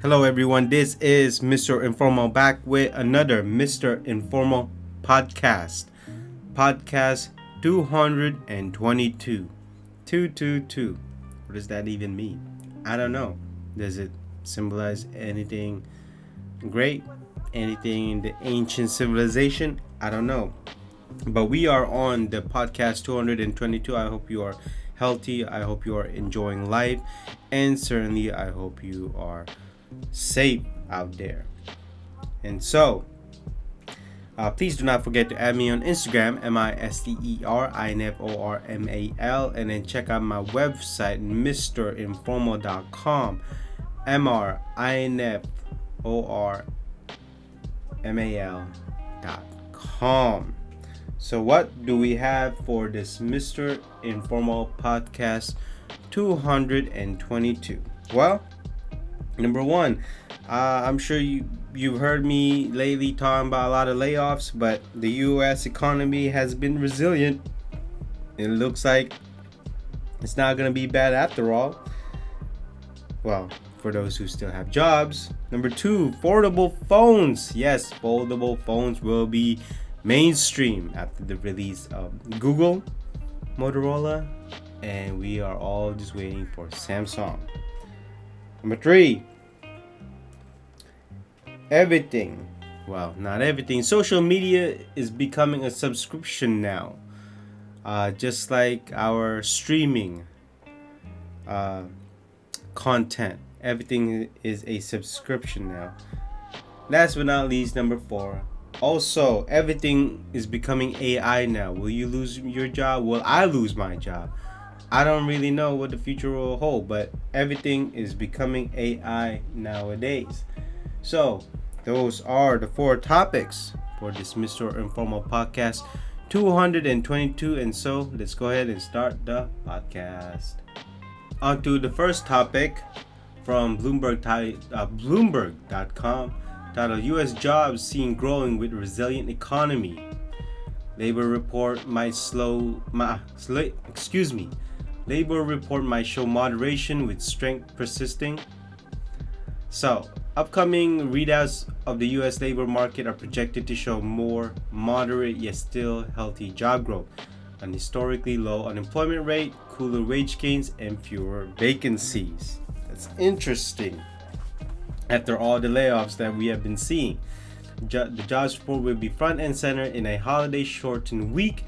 Hello, everyone. This is Mr. Informal back with another Mr. Informal podcast. Podcast 222. 222. What does that even mean? I don't know. Does it symbolize anything great? Anything in the ancient civilization? I don't know. But we are on the podcast 222. I hope you are healthy. I hope you are enjoying life. And certainly, I hope you are safe out there. And so, please do not forget to add me on Instagram, MisterInformal, and then check out my website, mrinformal.com, MRINFORMAL.com. So, what do we have for this Mr. Informal podcast 222? Well, number one, I'm sure you've heard me lately talking about a lot of layoffs, but the U.S. economy has been resilient. It looks like it's not going to be bad after all. Well, for those who still have jobs. Number two, foldable phones. Yes, foldable phones will be mainstream after the release of Google, Motorola, and we are all just waiting for Samsung. Number three, everything. Well, not everything. Social media is becoming a subscription now. Just like our streaming content. Everything is a subscription now. Last but not least, number four. Also, everything is becoming AI now. Will you lose your job? Will I lose my job? I don't really know what the future will hold, but everything is becoming AI nowadays. So, those are the four topics for this Mr. Informal podcast 222. And so, let's go ahead and start the podcast. On to the first topic from Bloomberg.com, titled U.S. Jobs Seen Growing with Resilient Economy. Labor report might Labor report might show moderation with strength persisting. So, upcoming readouts of the U.S. labor market are projected to show more moderate yet still healthy job growth, an historically low unemployment rate, cooler wage gains, and fewer vacancies. That's interesting. After all the layoffs that we have been seeing, the jobs report will be front and center in a holiday shortened week,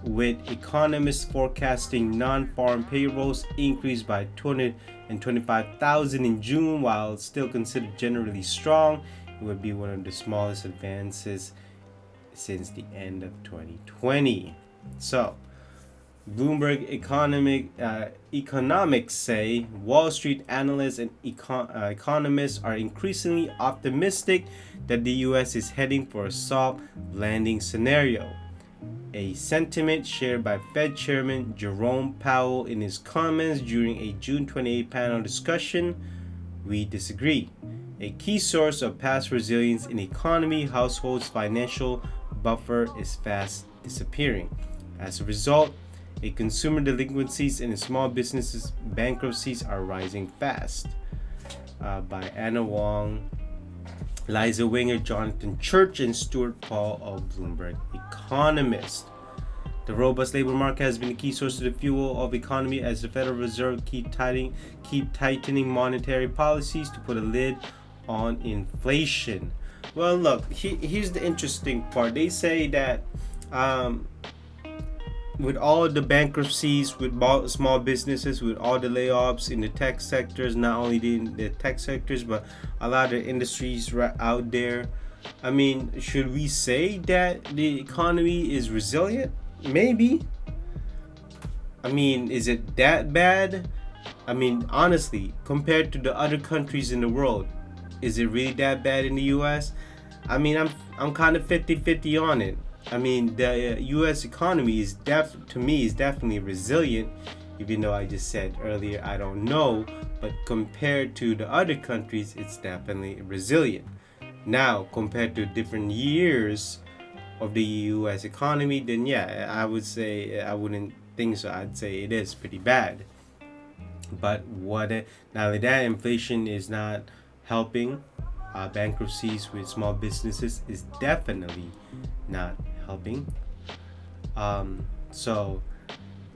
with economists forecasting non-farm payrolls increased by 225,000 in June. While still considered generally strong, it would be one of the smallest advances since the end of 2020. So, Bloomberg economics say Wall Street analysts and economists are increasingly optimistic that the U.S. is heading for a soft landing scenario, a sentiment shared by Fed Chairman Jerome Powell in his comments during a June 28 panel discussion. We disagree. A key source of past resilience in economy, households' financial buffer is fast disappearing. As a result, consumer delinquencies and small businesses bankruptcies are rising fast. By Anna Wong, Liza Winger, Jonathan Church, and Stuart Paul of Bloomberg Economist. The robust labor market has been a key source of the fuel of economy as the Federal Reserve keep tightening monetary policies to put a lid on inflation. Well, look, here's the interesting part. They say that with all the bankruptcies, with small businesses, with all the layoffs in the tech sectors, not only the tech sectors, but a lot of industries out there, I mean, should we say that the economy is resilient? Maybe. I mean, is it that bad? I mean, honestly, compared to the other countries in the world, is it really that bad in the US? I mean, I'm kind of 50-50 on it. I mean, the U.S. economy is definitely resilient, even though I just said earlier I don't know, but compared to the other countries, it's definitely resilient. Now, compared to different years of the U.S. economy, then yeah, I would say I wouldn't think so. I'd say it is pretty bad. But not only that, inflation is not helping. Bankruptcies with small businesses is definitely not helping. So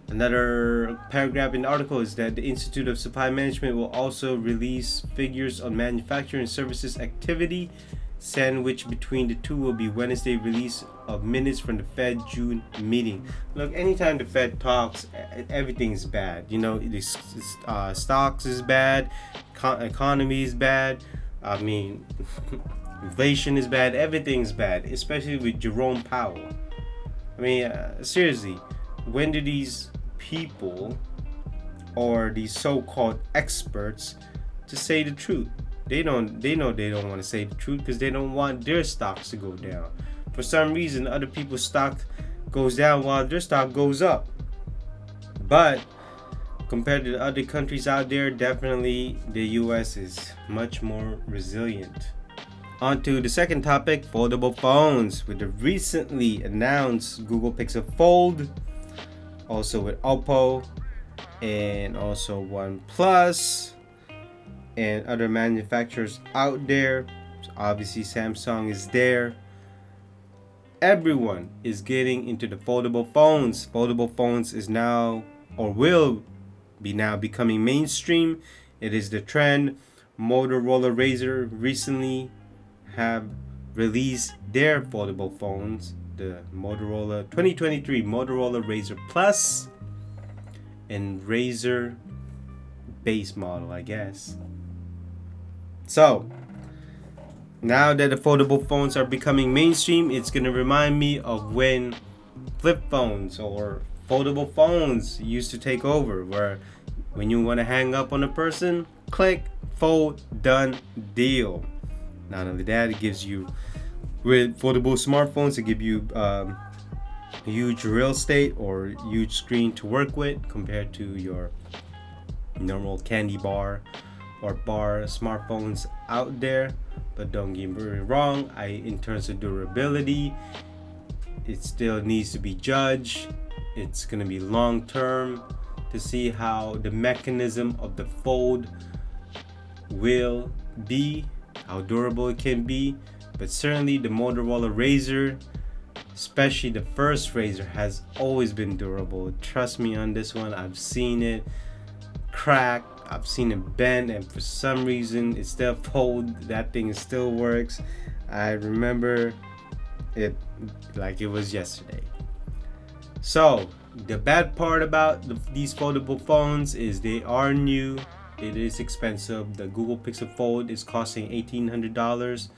another paragraph in the article is that the Institute of Supply Management will also release figures on manufacturing services activity. Sandwiched between the two will be Wednesday release of minutes from the Fed June meeting. Look, anytime the Fed talks, everything's bad. You know, the stocks is bad, economy is bad. I mean, inflation is bad. Everything's bad, especially with Jerome Powell. I mean, seriously, when do these people or these so-called experts to say the truth? They know they don't want to say the truth because they don't want their stocks to go down. For some reason, other people's stock goes down while their stock goes up. But compared to the other countries out there, definitely the US is much more resilient. On to the second topic, foldable phones. With the recently announced Google Pixel Fold, also with Oppo, and also OnePlus, and other manufacturers out there. Obviously, Samsung is there. Everyone is getting into the foldable phones. Foldable phones is now, or will be now, becoming mainstream. It is the trend. Motorola Razr recently have released their foldable phones, the Motorola 2023 Motorola Razr Plus and Razr base model, I guess. So now that the foldable phones are becoming mainstream, it's gonna remind me of when flip phones or foldable phones used to take over, where when you want to hang up on a person, click, fold, done, deal. Not only that, it gives you, with foldable smartphones, it give you huge real estate or huge screen to work with compared to your normal candy bar or bar smartphones out there. But don't get me wrong, in terms of durability, it still needs to be judged. It's gonna be long term to see how the mechanism of the fold will be, how durable it can be. But certainly the Motorola Razr, especially the first Razr, has always been durable. Trust me on this one. I've seen it crack, I've seen it bend, and for some reason it still fold. That thing still works. I remember it like it was yesterday. So the bad part about these foldable phones is they are new. It is expensive. The Google Pixel Fold is costing $1,800.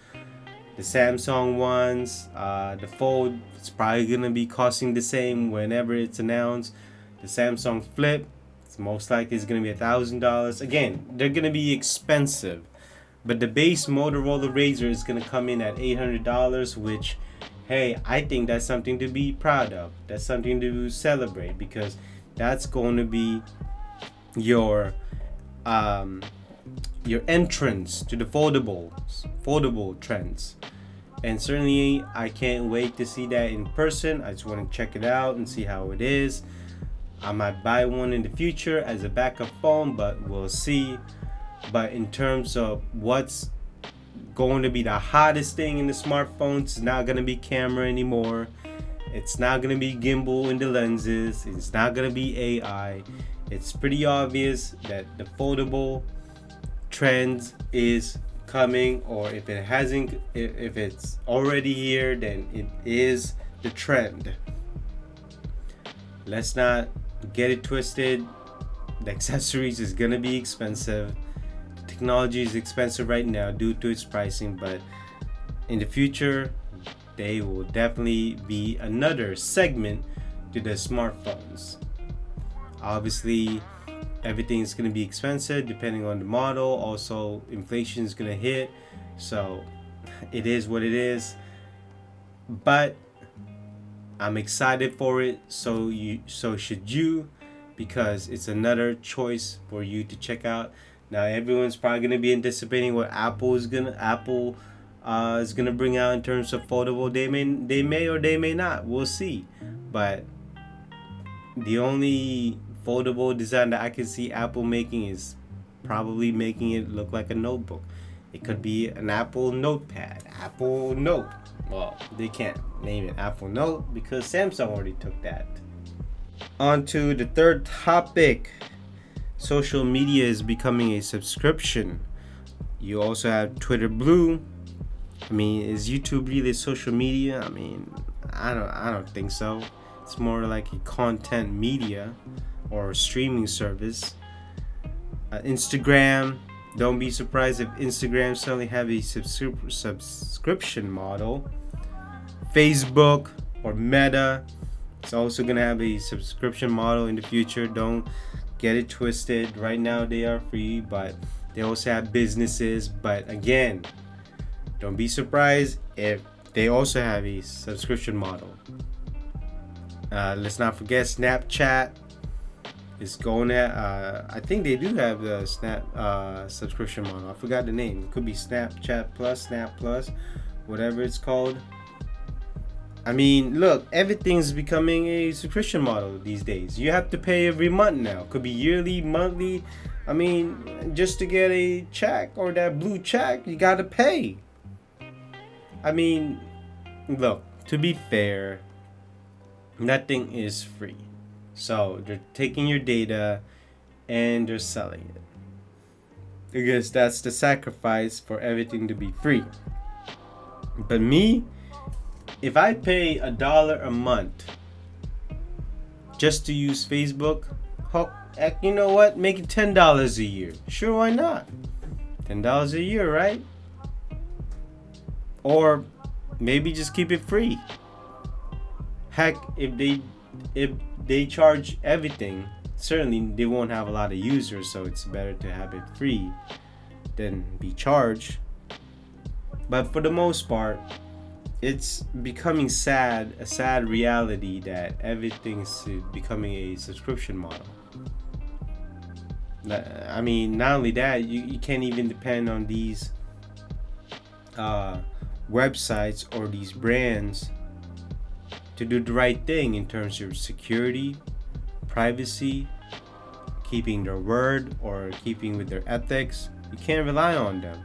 The Samsung ones, the Fold, it's probably gonna be costing the same whenever it's announced. The Samsung Flip, it's most likely is gonna be $1,000. Again, they're gonna be expensive, but the base Motorola Razr is gonna come in at $800, which, hey, I think that's something to be proud of. That's something to celebrate, because that's going to be your entrance to the foldable trends. And certainly I can't wait to see that in person. I just want to check it out and see how it is. I might buy one in the future as a backup phone, but we'll see. But in terms of what's going to be the hottest thing in the smartphones, it's not going to be camera anymore. It's not going to be gimbal in the lenses. It's not going to be AI. It's pretty obvious that the foldable trend is coming, or if it hasn't, if it's already here, then it is the trend. Let's not get it twisted. The accessories is going to be expensive. Technology is expensive right now due to its pricing, but in the future they will definitely be another segment to the smartphones. Obviously everything is going to be expensive depending on the model. Also, inflation is going to hit, so it is what it is. But I'm excited for it, so should you, because it's another choice for you to check out. Now everyone's probably gonna be anticipating what Apple is gonna bring out in terms of foldable. They may or they may not. We'll see. But the only foldable design that I can see Apple making is probably making it look like a notebook. It could be an Apple Notepad, Apple Note. Well, they can't name it Apple Note because Samsung already took that. On to the third topic. Social media is becoming a subscription. You also have Twitter Blue. I mean, is YouTube really social media? I mean, I don't think so. It's more like a content media or streaming service. Instagram. Don't be surprised if Instagram suddenly have a subscription model. Facebook or Meta, it's also gonna have a subscription model in the future. Don't get it twisted. Right now they are free, but they also have businesses. But again, don't be surprised if they also have a subscription model. Let's not forget Snapchat is going at, I think they do have the Snap subscription model. I forgot the name. It could be Snapchat Plus, Snap Plus, whatever it's called. I mean, look, everything's becoming a subscription model these days. You have to pay every month now. Could be yearly, monthly. I mean, just to get a check or that blue check, you gotta pay. I mean, look, to be fair, nothing is free. So they're taking your data and they're selling it. Because that's the sacrifice for everything to be free. But me, if I pay $1 a month just to use Facebook, heck, you know what? Make it $10 a year. Sure, why not? $10 a year, right? Or maybe just keep it free. Heck, if they charge everything, certainly they won't have a lot of users, so it's better to have it free than be charged. But for the most part, it's becoming a sad reality that everything's becoming a subscription model. I mean, not only that, you can't even depend on these websites or these brands to do the right thing in terms of security, privacy, keeping their word, or keeping with their ethics. You can't rely on them.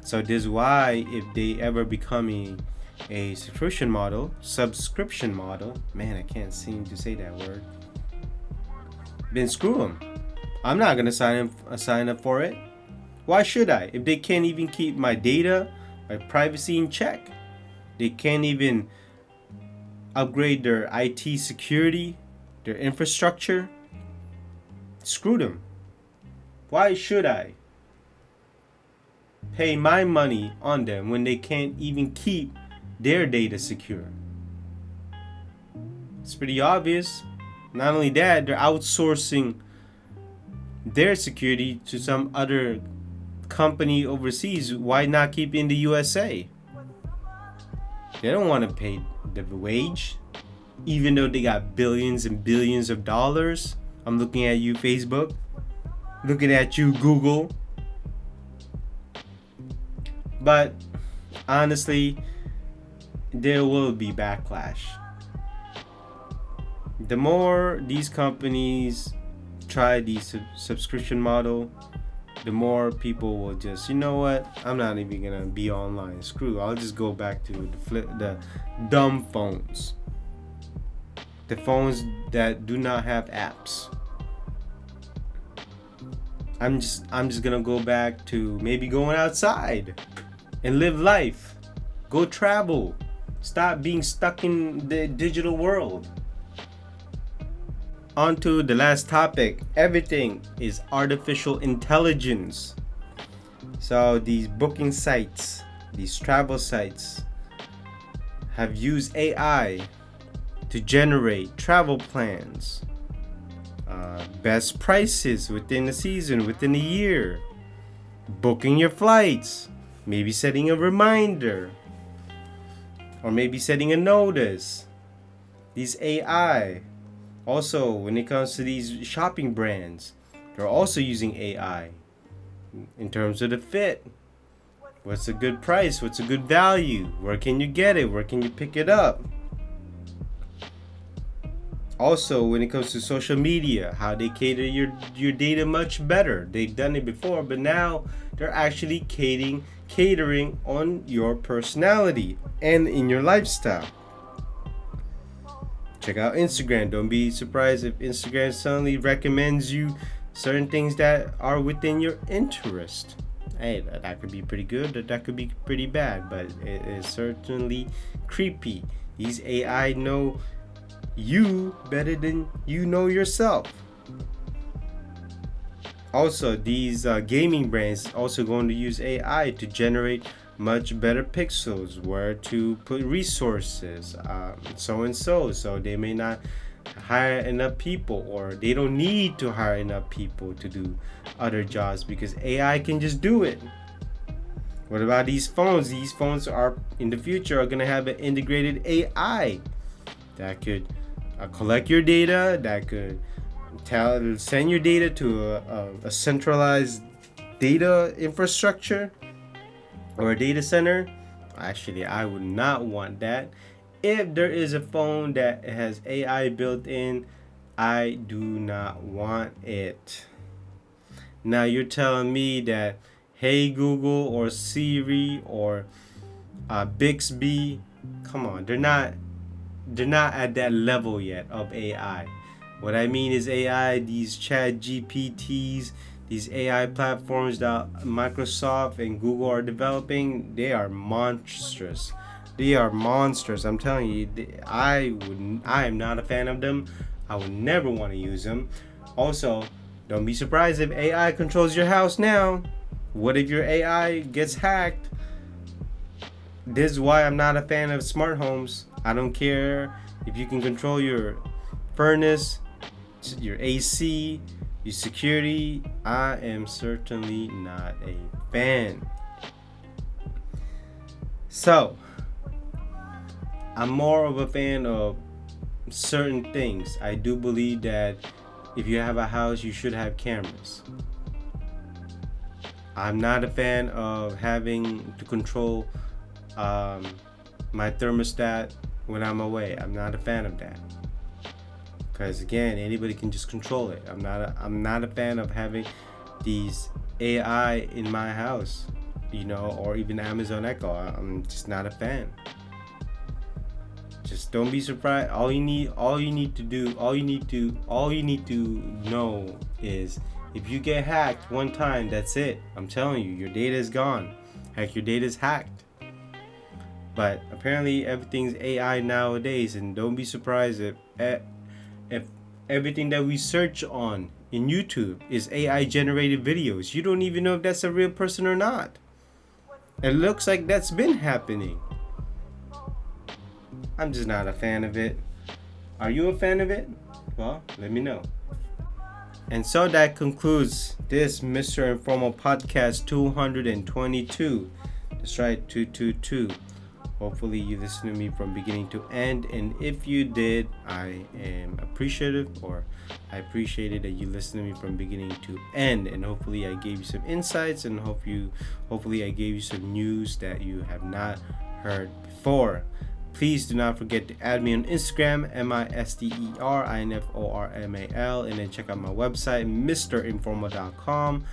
So this is why if they ever become a subscription model, man, I can't seem to say that word, then screw them. I'm not gonna sign up for it. Why should I? If they can't even keep my data, my privacy in check, they can't even upgrade their IT security, their infrastructure, screw them. Why should I pay my money on them when they can't even keep their data secure? It's pretty obvious. Not only that, they're outsourcing their security to some other company overseas. Why not keep it in the USA? They don't want to pay the wage, even though they got billions and billions of dollars. I'm looking at you, Facebook. Looking at you, Google. But honestly, there will be backlash. The more these companies try the subscription model, the more people will just, you know what, I'm not even gonna be online. Screw, I'll just go back to the dumb phones, the phones that do not have apps. I'm just gonna go back to maybe going outside and live life, go travel, stop being stuck in the digital world. On to the last topic. Everything is artificial intelligence. So these booking sites, these travel sites have used AI to generate travel plans, best prices within the season, within a year, booking your flights, maybe setting a reminder, or maybe setting a notice. These AI. Also, when it comes to these shopping brands, they're also using AI in terms of the fit. What's a good price? What's a good value? Where can you get it? Where can you pick it up? Also, when it comes to social media, how they cater your data much better. They've done it before, but now they're actually catering on your personality and in your lifestyle. Check out Instagram. Don't be surprised if Instagram suddenly recommends you certain things that are within your interest. Hey, that could be pretty good, or that could be pretty bad, but it is certainly creepy. These AI know you better than you know yourself. Also, these gaming brands also going to use AI to generate much better pixels, where to put resources, so and so. So they may not hire enough people, or they don't need to hire enough people to do other jobs because AI can just do it. What about these phones? These phones are in the future are gonna have an integrated AI that could collect your data, that could send your data to a centralized data infrastructure or a data center. Actually, I would not want that. If there is a phone that has AI built in, I do not want it. Now you're telling me that Hey Google or Siri or Bixby, come on, they're not at that level yet of AI. What I mean is AI, these chat GPTs, these AI platforms that Microsoft and Google are developing, they are monstrous. They are monsters. I'm telling you, I am not a fan of them. I would never want to use them. Also, don't be surprised if AI controls your house now. What if your AI gets hacked? This is why I'm not a fan of smart homes. I don't care if you can control your furnace, your AC, your security. I am certainly not a fan. So, I'm more of a fan of certain things. I do believe that if you have a house, you should have cameras. I'm not a fan of having to control my thermostat when I'm away. I'm not a fan of that. Because again, anybody can just control it. I'm not a fan of having these AI in my house, or even Amazon Echo. I'm just not a fan. Just don't be surprised. All you need to know is if you get hacked one time, that's it. I'm telling you, your data is gone. Heck, your data is hacked. But apparently everything's AI nowadays, and don't be surprised if everything that we search on in YouTube is AI generated videos. You don't even know if that's a real person or not. It looks like that's been happening. I'm just not a fan of it. Are you a fan of it? Well, let me know. And so that concludes this Mr. Informal Podcast 222. That's right, 222. Hopefully you listened to me from beginning to end, and if you did, I am appreciative, or I appreciated that you listened to me from beginning to end, and hopefully I gave you some insights, and hopefully I gave you some news that you have not heard before. Please do not forget to add me on Instagram, MisterInformal, and then check out my website, MrInformal.com,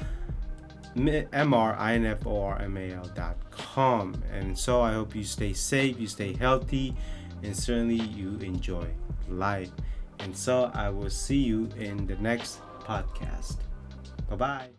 MrInformal.com. And so I hope you stay safe, you stay healthy, and certainly you enjoy life. And so I will see you in the next podcast. Bye-bye.